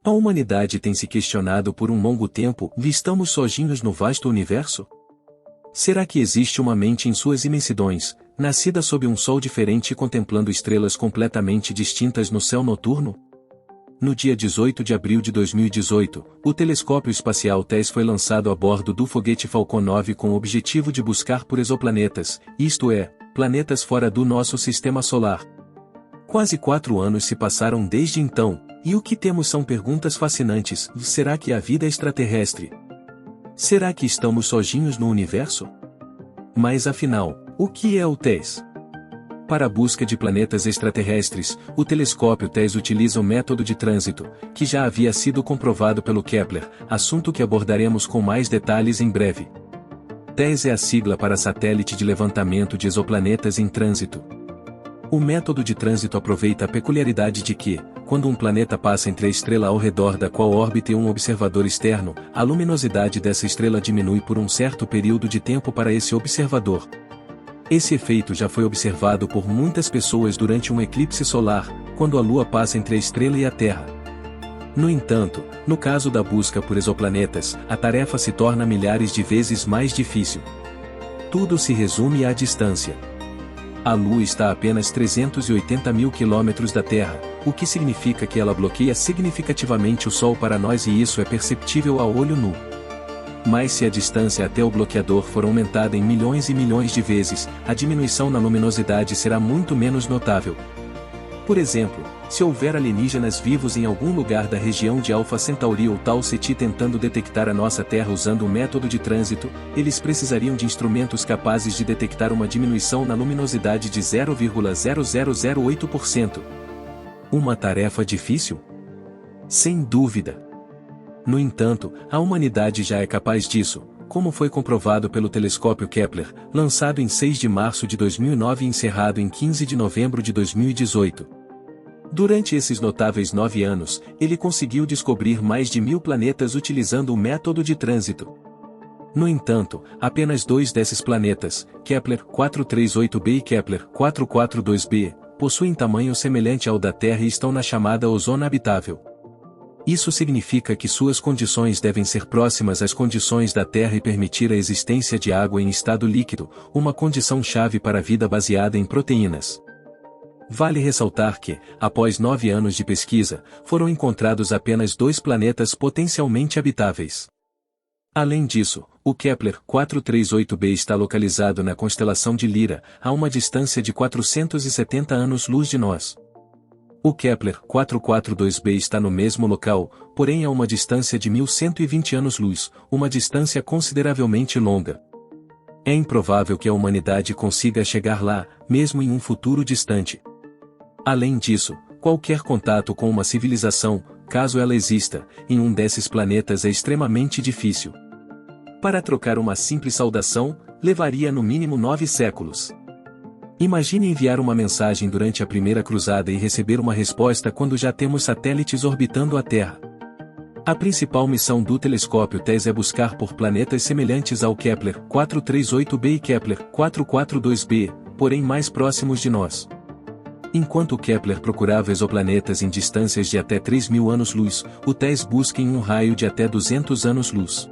A humanidade tem se questionado por um longo tempo: estamos sozinhos no vasto universo? Será que existe uma mente em suas imensidões, nascida sob um sol diferente e contemplando estrelas completamente distintas no céu noturno? No dia 18 de abril de 2018, o telescópio espacial TESS foi lançado a bordo do foguete Falcon 9 com o objetivo de buscar por exoplanetas, isto é, planetas fora do nosso sistema solar. Quase 4 anos se passaram desde então, e o que temos são perguntas fascinantes: será que há vida extraterrestre? Será que estamos sozinhos no universo? Mas afinal, o que é o TESS? Para a busca de planetas extraterrestres, o telescópio TESS utiliza o método de trânsito, que já havia sido comprovado pelo Kepler, assunto que abordaremos com mais detalhes em breve. TESS é a sigla para Satélite de Levantamento de Exoplanetas em Trânsito. O método de trânsito aproveita a peculiaridade de que, quando um planeta passa entre a estrela ao redor da qual orbita um observador externo, a luminosidade dessa estrela diminui por um certo período de tempo para esse observador. Esse efeito já foi observado por muitas pessoas durante um eclipse solar, quando a Lua passa entre a estrela e a Terra. No entanto, no caso da busca por exoplanetas, a tarefa se torna milhares de vezes mais difícil. Tudo se resume à distância. A Lua está a apenas 380 mil quilômetros da Terra, o que significa que ela bloqueia significativamente o Sol para nós, e isso é perceptível a olho nu. Mas se a distância até o bloqueador for aumentada em milhões e milhões de vezes, a diminuição na luminosidade será muito menos notável. Por exemplo, se houver alienígenas vivos em algum lugar da região de Alpha Centauri ou Tau Ceti tentando detectar a nossa Terra usando o método de trânsito, eles precisariam de instrumentos capazes de detectar uma diminuição na luminosidade de 0,0008%. Uma tarefa difícil? Sem dúvida. No entanto, a humanidade já é capaz disso, como foi comprovado pelo telescópio Kepler, lançado em 6 de março de 2009 e encerrado em 15 de novembro de 2018. Durante esses notáveis 9 anos, ele conseguiu descobrir mais de 1000 planetas utilizando o método de trânsito. No entanto, apenas 2 desses planetas, Kepler 438b e Kepler 442b, possuem tamanho semelhante ao da Terra e estão na chamada ozona habitável. Isso significa que suas condições devem ser próximas às condições da Terra e permitir a existência de água em estado líquido, uma condição-chave para a vida baseada em proteínas. Vale ressaltar que, após 9 anos de pesquisa, foram encontrados apenas 2 planetas potencialmente habitáveis. Além disso, o Kepler 438b está localizado na constelação de Lira, a uma distância de 470 anos-luz de nós. O Kepler 442b está no mesmo local, porém a uma distância de 1120 anos-luz, uma distância consideravelmente longa. É improvável que a humanidade consiga chegar lá, mesmo em um futuro distante. Além disso, qualquer contato com uma civilização, caso ela exista, em um desses planetas é extremamente difícil. Para trocar uma simples saudação, levaria no mínimo 9 séculos. Imagine enviar uma mensagem durante a primeira cruzada e receber uma resposta quando já temos satélites orbitando a Terra. A principal missão do telescópio TESS é buscar por planetas semelhantes ao Kepler 438b e Kepler 442b, porém mais próximos de nós. Enquanto o Kepler procurava exoplanetas em distâncias de até 3.000 anos-luz, o TESS busca em um raio de até 200 anos-luz.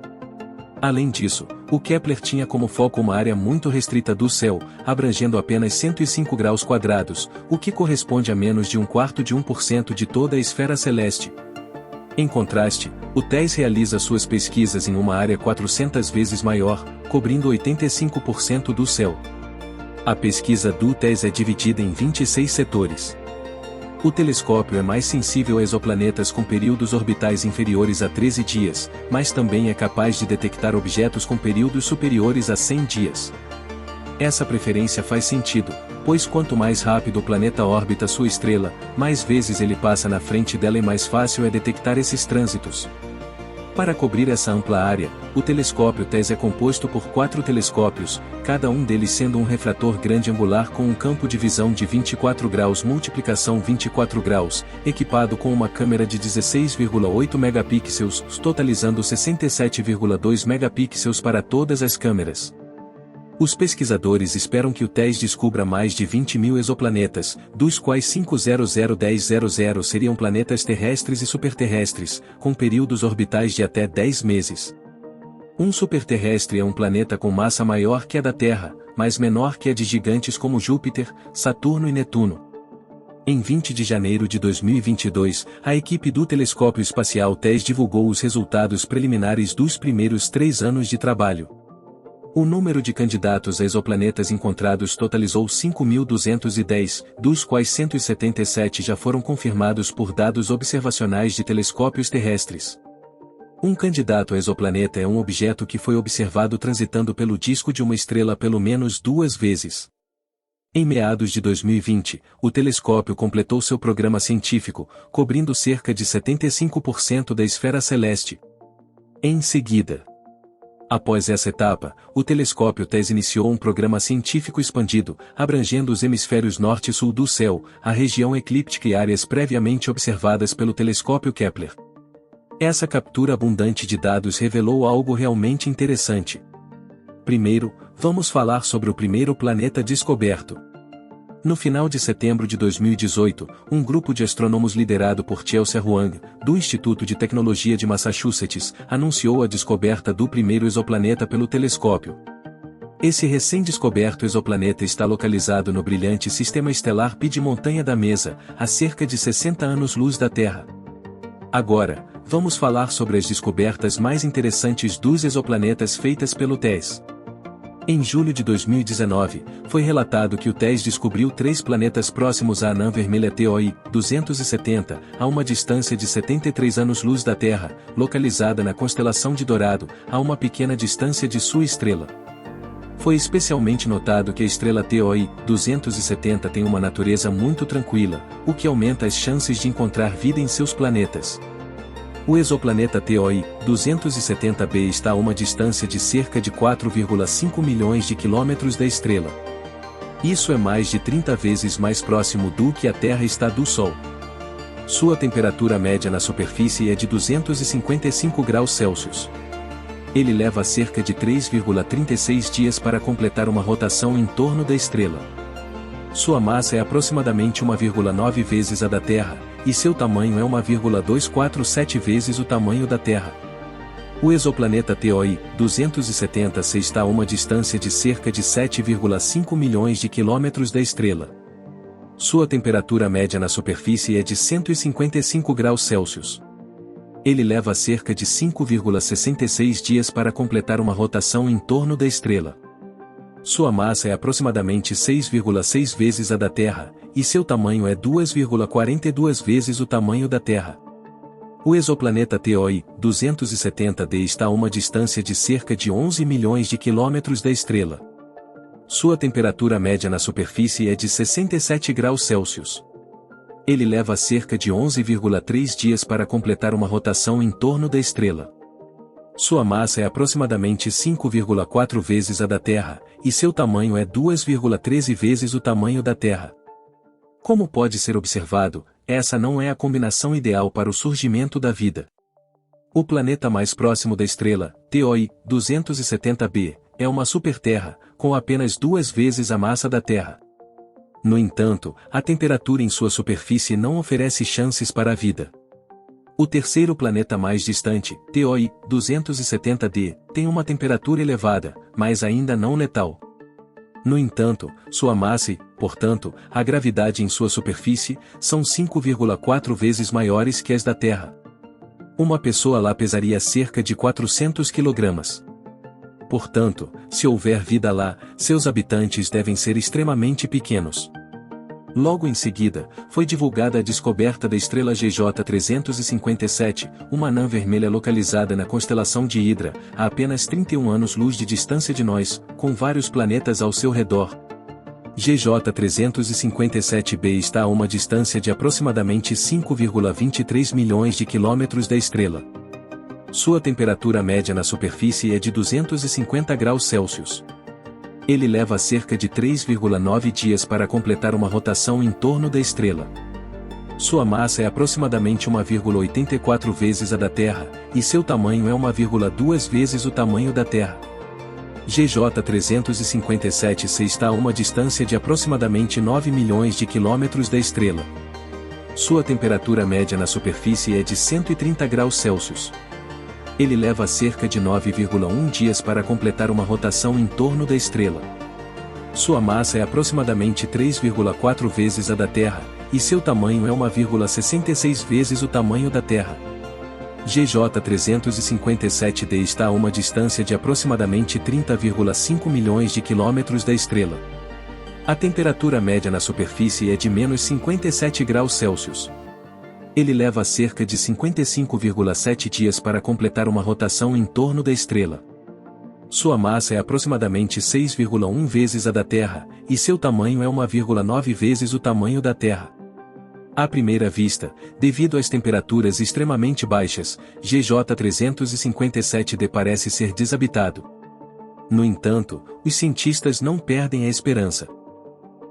Além disso, o Kepler tinha como foco uma área muito restrita do céu, abrangendo apenas 105 graus quadrados, o que corresponde a menos de 1/4% de toda a esfera celeste. Em contraste, o TESS realiza suas pesquisas em uma área 400 vezes maior, cobrindo 85% do céu. A pesquisa do TESS é dividida em 26 setores. O telescópio é mais sensível a exoplanetas com períodos orbitais inferiores a 13 dias, mas também é capaz de detectar objetos com períodos superiores a 100 dias. Essa preferência faz sentido, pois quanto mais rápido o planeta orbita sua estrela, mais vezes ele passa na frente dela e mais fácil é detectar esses trânsitos. Para cobrir essa ampla área, o telescópio TESS é composto por 4 telescópios, cada um deles sendo um refrator grande angular com um campo de visão de 24 graus multiplicação 24 graus, equipado com uma câmera de 16,8 megapixels, totalizando 67,2 megapixels para todas as câmeras. Os pesquisadores esperam que o TESS descubra mais de 20 mil exoplanetas, dos quais 5001000 seriam planetas terrestres e superterrestres, com períodos orbitais de até 10 meses. Um superterrestre é um planeta com massa maior que a da Terra, mas menor que a de gigantes como Júpiter, Saturno e Netuno. Em 20 de janeiro de 2022, a equipe do Telescópio Espacial TESS divulgou os resultados preliminares dos primeiros 3 anos de trabalho. O número de candidatos a exoplanetas encontrados totalizou 5.210, dos quais 177 já foram confirmados por dados observacionais de telescópios terrestres. Um candidato a exoplaneta é um objeto que foi observado transitando pelo disco de uma estrela pelo menos 2 vezes. Em meados de 2020, o telescópio completou seu programa científico, cobrindo cerca de 75% da esfera celeste. Em seguida, após essa etapa, o telescópio TESS iniciou um programa científico expandido, abrangendo os hemisférios norte e sul do céu, a região eclíptica e áreas previamente observadas pelo telescópio Kepler. Essa captura abundante de dados revelou algo realmente interessante. Primeiro, vamos falar sobre o primeiro planeta descoberto. No final de setembro de 2018, um grupo de astrônomos liderado por Chelsea Huang, do Instituto de Tecnologia de Massachusetts, anunciou a descoberta do primeiro exoplaneta pelo telescópio. Esse recém-descoberto exoplaneta está localizado no brilhante sistema estelar P de Montanha da Mesa, a cerca de 60 anos-luz da Terra. Agora, vamos falar sobre as descobertas mais interessantes dos exoplanetas feitas pelo TESS. Em julho de 2019, foi relatado que o TESS descobriu 3 planetas próximos à anã vermelha TOI 270, a uma distância de 73 anos-luz da Terra, localizada na constelação de Dourado, a uma pequena distância de sua estrela. Foi especialmente notado que a estrela TOI 270 tem uma natureza muito tranquila, o que aumenta as chances de encontrar vida em seus planetas. O exoplaneta TOI 270b está a uma distância de cerca de 4,5 milhões de quilômetros da estrela. Isso é mais de 30 vezes mais próximo do que a Terra está do Sol. Sua temperatura média na superfície é de 255 graus Celsius. Ele leva cerca de 3,36 dias para completar uma rotação em torno da estrela. Sua massa é aproximadamente 1,9 vezes a da Terra, e seu tamanho é 1,247 vezes o tamanho da Terra. O exoplaneta TOI 270c está a uma distância de cerca de 7,5 milhões de quilômetros da estrela. Sua temperatura média na superfície é de 155 graus Celsius. Ele leva cerca de 5,66 dias para completar uma rotação em torno da estrela. Sua massa é aproximadamente 6,6 vezes a da Terra, e seu tamanho é 2,42 vezes o tamanho da Terra. O exoplaneta TOI 270d está a uma distância de cerca de 11 milhões de quilômetros da estrela. Sua temperatura média na superfície é de 67 graus Celsius. Ele leva cerca de 11,3 dias para completar uma rotação em torno da estrela. Sua massa é aproximadamente 5,4 vezes a da Terra, e seu tamanho é 2,13 vezes o tamanho da Terra. Como pode ser observado, essa não é a combinação ideal para o surgimento da vida. O planeta mais próximo da estrela, TOI 270b, é uma superterra, com apenas 2 vezes a massa da Terra. No entanto, a temperatura em sua superfície não oferece chances para a vida. O terceiro planeta mais distante, TOI 270d, tem uma temperatura elevada, mas ainda não letal. No entanto, sua massa e, portanto, a gravidade em sua superfície, são 5,4 vezes maiores que as da Terra. Uma pessoa lá pesaria cerca de 400 kg. Portanto, se houver vida lá, seus habitantes devem ser extremamente pequenos. Logo em seguida, foi divulgada a descoberta da estrela GJ 357, uma anã vermelha localizada na constelação de Hidra, a apenas 31 anos-luz de distância de nós, com vários planetas ao seu redor. GJ 357b está a uma distância de aproximadamente 5,23 milhões de quilômetros da estrela. Sua temperatura média na superfície é de 250 graus Celsius. Ele leva cerca de 3,9 dias para completar uma rotação em torno da estrela. Sua massa é aproximadamente 1,84 vezes a da Terra, e seu tamanho é 1,2 vezes o tamanho da Terra. GJ-357c está a uma distância de aproximadamente 9 milhões de quilômetros da estrela. Sua temperatura média na superfície é de 130 graus Celsius. Ele leva cerca de 9,1 dias para completar uma rotação em torno da estrela. Sua massa é aproximadamente 3,4 vezes a da Terra, e seu tamanho é 1,66 vezes o tamanho da Terra. GJ-357d está a uma distância de aproximadamente 30,5 milhões de quilômetros da estrela. A temperatura média na superfície é de menos 57 graus Celsius. Ele leva cerca de 55,7 dias para completar uma rotação em torno da estrela. Sua massa é aproximadamente 6,1 vezes a da Terra, e seu tamanho é 1,9 vezes o tamanho da Terra. À primeira vista, devido às temperaturas extremamente baixas, GJ-357d parece ser desabitado. No entanto, os cientistas não perdem a esperança.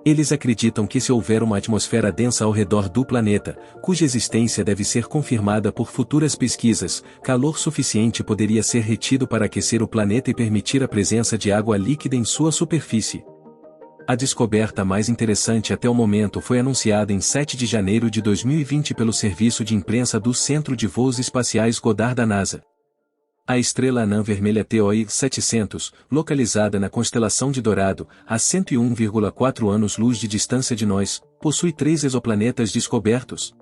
Eles acreditam que se houver uma atmosfera densa ao redor do planeta, cuja existência deve ser confirmada por futuras pesquisas, calor suficiente poderia ser retido para aquecer o planeta e permitir a presença de água líquida em sua superfície. A descoberta mais interessante até o momento foi anunciada em 7 de janeiro de 2020 pelo serviço de imprensa do Centro de Voos Espaciais Goddard da NASA. A estrela anã vermelha TOI 700, localizada na constelação de Dourado, a 101,4 anos-luz de distância de nós, possui 3 exoplanetas descobertos.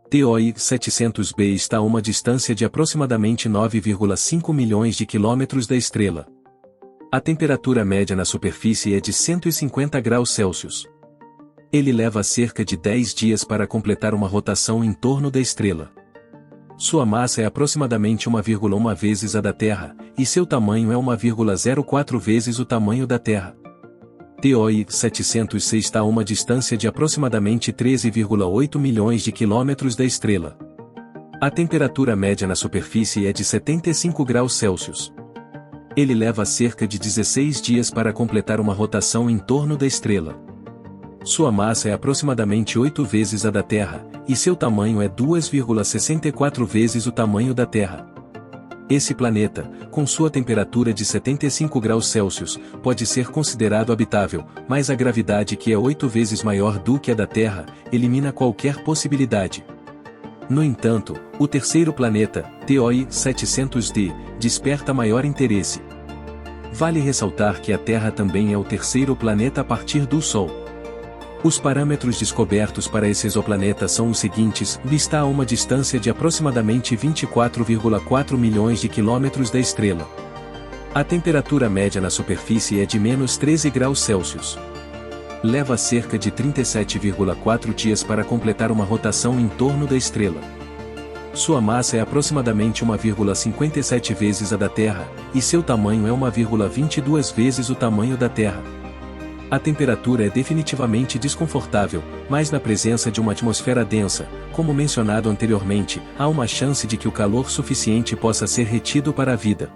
TOI 700b está a uma distância de aproximadamente 9,5 milhões de quilômetros da estrela. A temperatura média na superfície é de 150 graus Celsius. Ele leva cerca de 10 dias para completar uma rotação em torno da estrela. Sua massa é aproximadamente 1,1 vezes a da Terra, e seu tamanho é 1,04 vezes o tamanho da Terra. TOI 700c está a uma distância de aproximadamente 13,8 milhões de quilômetros da estrela. A temperatura média na superfície é de 75 graus Celsius. Ele leva cerca de 16 dias para completar uma rotação em torno da estrela. Sua massa é aproximadamente 8 vezes a da Terra, e seu tamanho é 2,64 vezes o tamanho da Terra. Esse planeta, com sua temperatura de 75 graus Celsius, pode ser considerado habitável, mas a gravidade, que é 8 vezes maior do que a da Terra, elimina qualquer possibilidade. No entanto, o terceiro planeta, TOI 700d, desperta maior interesse. Vale ressaltar que a Terra também é o terceiro planeta a partir do Sol. Os parâmetros descobertos para esse exoplaneta são os seguintes: está a uma distância de aproximadamente 24,4 milhões de quilômetros da estrela. A temperatura média na superfície é de menos 13 graus Celsius. Leva cerca de 37,4 dias para completar uma rotação em torno da estrela. Sua massa é aproximadamente 1,57 vezes a da Terra, e seu tamanho é 1,22 vezes o tamanho da Terra. A temperatura é definitivamente desconfortável, mas na presença de uma atmosfera densa, como mencionado anteriormente, há uma chance de que o calor suficiente possa ser retido para a vida.